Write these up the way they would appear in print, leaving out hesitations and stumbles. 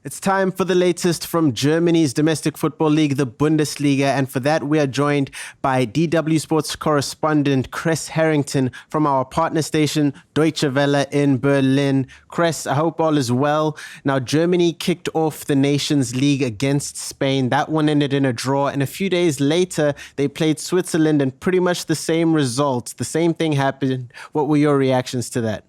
It's time for the latest from Germany's domestic football league, the Bundesliga. And for that, we are joined by DW Sports Correspondent Kres Harrington from our partner station, Deutsche Welle in Berlin. Kres, I hope all is well. Now, Germany kicked off the Nations League against Spain. That one ended in a draw. And a few days later, they played Switzerland and pretty much the same results. The same thing happened. What were your reactions to that?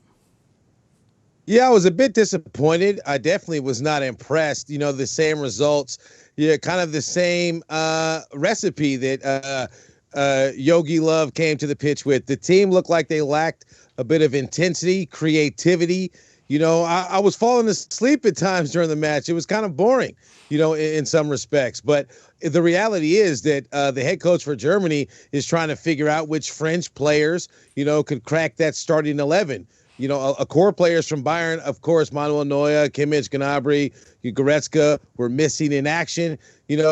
Yeah, I was a bit disappointed. I definitely was not impressed. The same results. Yeah, kind of the same recipe that Yogi Love came to the pitch with. The team looked like they lacked a bit of intensity, creativity. I was falling asleep at times during the match. It was kind of boring, in some respects. But the reality is that the head coach for Germany is trying to figure out which French players, could crack that starting 11. A core players from Bayern, of course, Manuel Neuer, Kimmich, Gnabry, Goretzka were missing in action,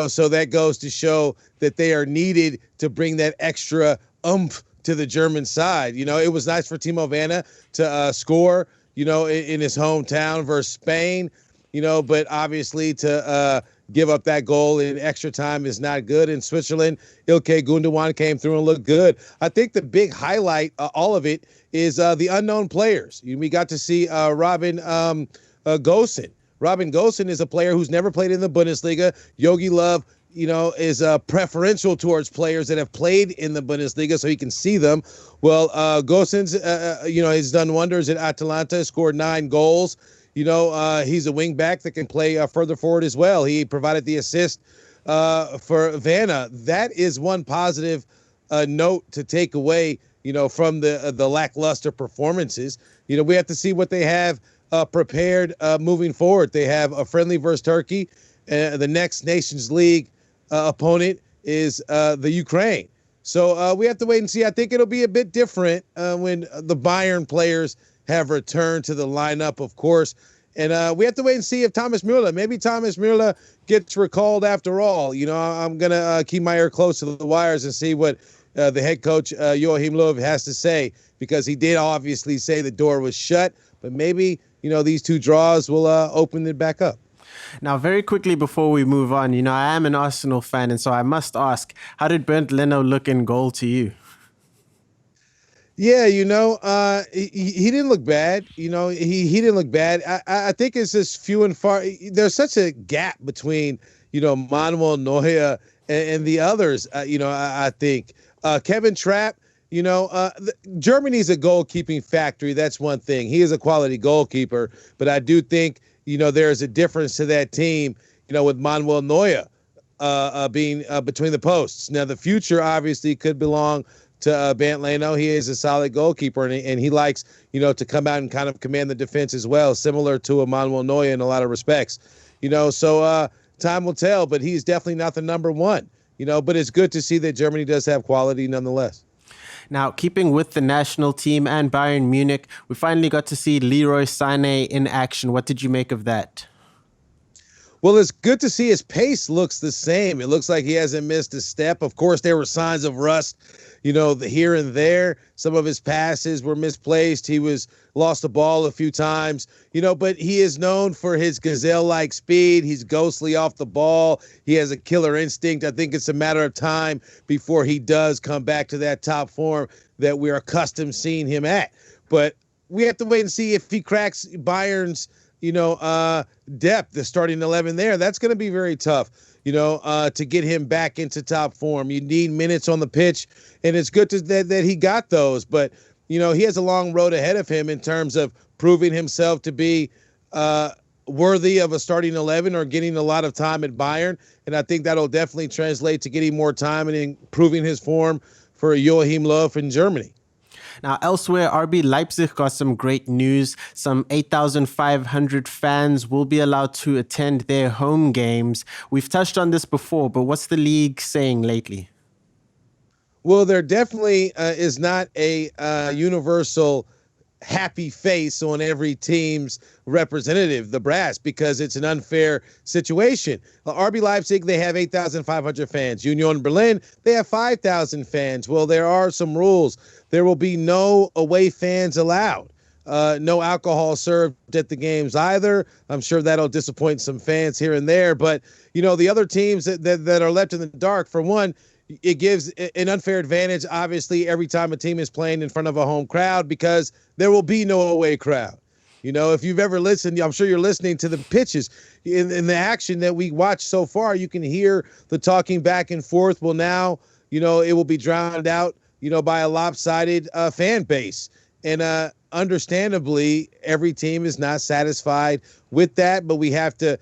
so that goes to show that they are needed to bring that extra oomph to the German side. It was nice for Timo Werner to score, in his hometown versus Spain, but obviously to give up that goal in extra time is not good. In Switzerland, Ilkay Gundogan came through and looked good. I think the big highlight, all of it, is the unknown players. We got to see Robin Gosens. Robin Gosens is a player who's never played in the Bundesliga. Yogi Love, is preferential towards players that have played in the Bundesliga so he can see them. Well, Gosens, has done wonders at Atalanta, scored 9 goals. He's a wing back that can play further forward as well. He provided the assist for Werner. That is one positive note to take away, from the lackluster performances. We have to see what they have prepared moving forward. They have a friendly versus Turkey. The next Nations League opponent is the Ukraine. So we have to wait and see. I think it'll be a bit different when the Bayern players have returned to the lineup, of course. And we have to wait and see if Thomas Müller gets recalled after all. I'm going to keep my ear close to the wires and see what the head coach, Joachim Löw, has to say, because he did obviously say the door was shut. But maybe, these 2 draws will open it back up. Now, very quickly before we move on, I am an Arsenal fan, and so I must ask, how did Bernd Leno look in goal to you? Yeah, he didn't look bad. He didn't look bad. I think it's just few and far. There's such a gap between, Manuel Neuer and the others. I think Kevin Trapp, Germany's a goalkeeping factory. That's one thing. He is a quality goalkeeper, but I do think, there's a difference to that team, with Manuel Neuer being between the posts. Now, the future obviously could belong to Bernd Leno. He is a solid goalkeeper, and he likes, to come out and kind of command the defense as well, similar to Manuel Neuer in a lot of respects. So time will tell, but he's definitely not the number one, but it's good to see that Germany does have quality nonetheless. Now, keeping with the national team and Bayern Munich, we finally got to see Leroy Sane in action. What did you make of that? Well, it's good to see his pace looks the same. It looks like he hasn't missed a step. Of course, there were signs of rust, here and there. Some of his passes were misplaced. He lost the ball a few times, but he is known for his gazelle-like speed. He's ghostly off the ball. He has a killer instinct. I think it's a matter of time before he does come back to that top form that we're accustomed seeing him at. But we have to wait and see if he cracks Bayern's depth, the starting 11 there. That's going to be very tough, to get him back into top form. You need minutes on the pitch, and it's good that he got those. But, he has a long road ahead of him in terms of proving himself to be worthy of a starting 11 or getting a lot of time at Bayern. And I think that'll definitely translate to getting more time and improving his form for Joachim Löw in Germany. Now, elsewhere, RB Leipzig got some great news. Some 8,500 fans will be allowed to attend their home games. We've touched on this before, but what's the league saying lately? Well, there definitely is not a universal happy face on every team's representative, the brass, because it's an unfair situation. RB Leipzig, they have 8,500 fans. Union Berlin, they have 5,000 fans. Well, there are some rules. There will be no away fans allowed. No alcohol served at the games either. I'm sure that'll disappoint some fans here and there. But, the other teams that are left in the dark, for one, it gives an unfair advantage, obviously, every time a team is playing in front of a home crowd because there will be no away crowd. If you've ever listened, I'm sure you're listening to the pitches in the action that we watched so far. You can hear the talking back and forth. Well, now, it will be drowned out, by a lopsided fan base. And understandably, every team is not satisfied with that. But we have to,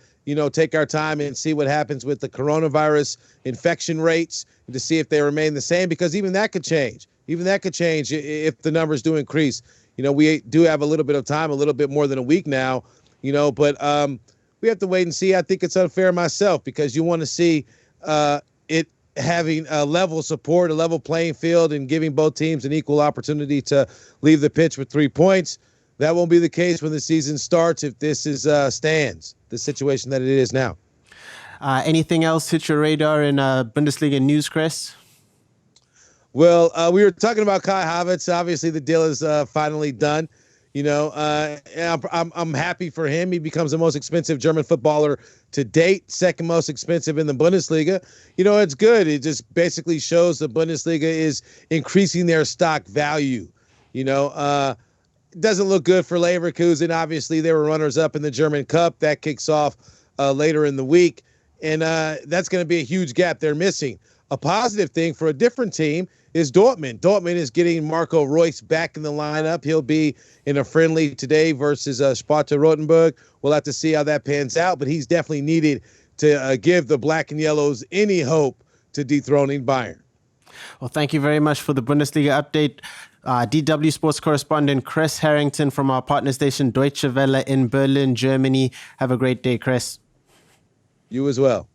take our time and see what happens with the coronavirus infection rates to see if they remain the same, because even that could change. Even that could change if the numbers do increase. We do have a little bit of time, a little bit more than a week now, but we have to wait and see. I think it's unfair myself because you want to see it having a level support, a level playing field, and giving both teams an equal opportunity to leave the pitch with 3 points. That won't be the case when the season starts if this is stands, the situation that it is now. Anything else hit your radar in Bundesliga news, Kres? Well, we were talking about Kai Havertz. Obviously, the deal is finally done. I'm happy for him. He becomes the most expensive German footballer to date, second most expensive in the Bundesliga. It's good. It just basically shows the Bundesliga is increasing their stock value. It doesn't look good for Leverkusen. Obviously, they were runners-up in the German Cup. That kicks off later in the week, and that's going to be a huge gap they're missing. A positive thing for a different team is Dortmund. Dortmund is getting Marco Reus back in the lineup. He'll be in a friendly today versus Sparta Rotenburg. We'll have to see how that pans out, but he's definitely needed to give the Black and Yellows any hope to dethroning Bayern. Well, thank you very much for the Bundesliga update. DW Sports Correspondent Kres Harrington from our partner station Deutsche Welle in Berlin, Germany. Have a great day, Kres. You as well.